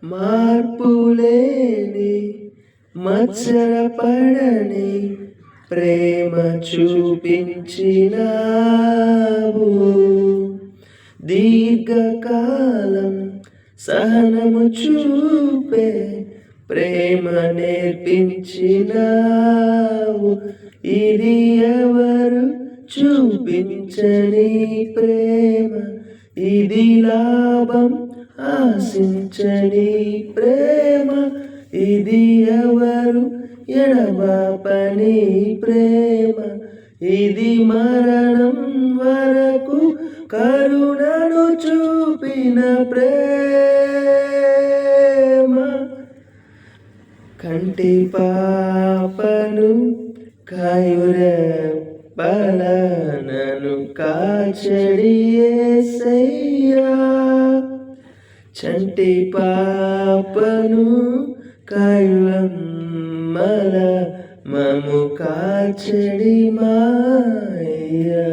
మార్పులేని మత్సరపడని ప్రేమ చూపించినావు. దీర్ఘకాలం సహనము చూపే ప్రేమ నేర్పించినావు. ఇది ఎవరు చూపించని ప్రేమ, ఇది లాభం ఆశించని ప్రేమ, ఇది ఎవరు ఎడబాపని ప్రేమ, ఇది మరణం వరకు కరుణను చూపిన ప్రేమ. కంటి పాపను కాయురెప్పలనను కాచడి యేసయ్యా. చంటి పాపను కాయురమ్మల మము కాచడి మాయ్యా.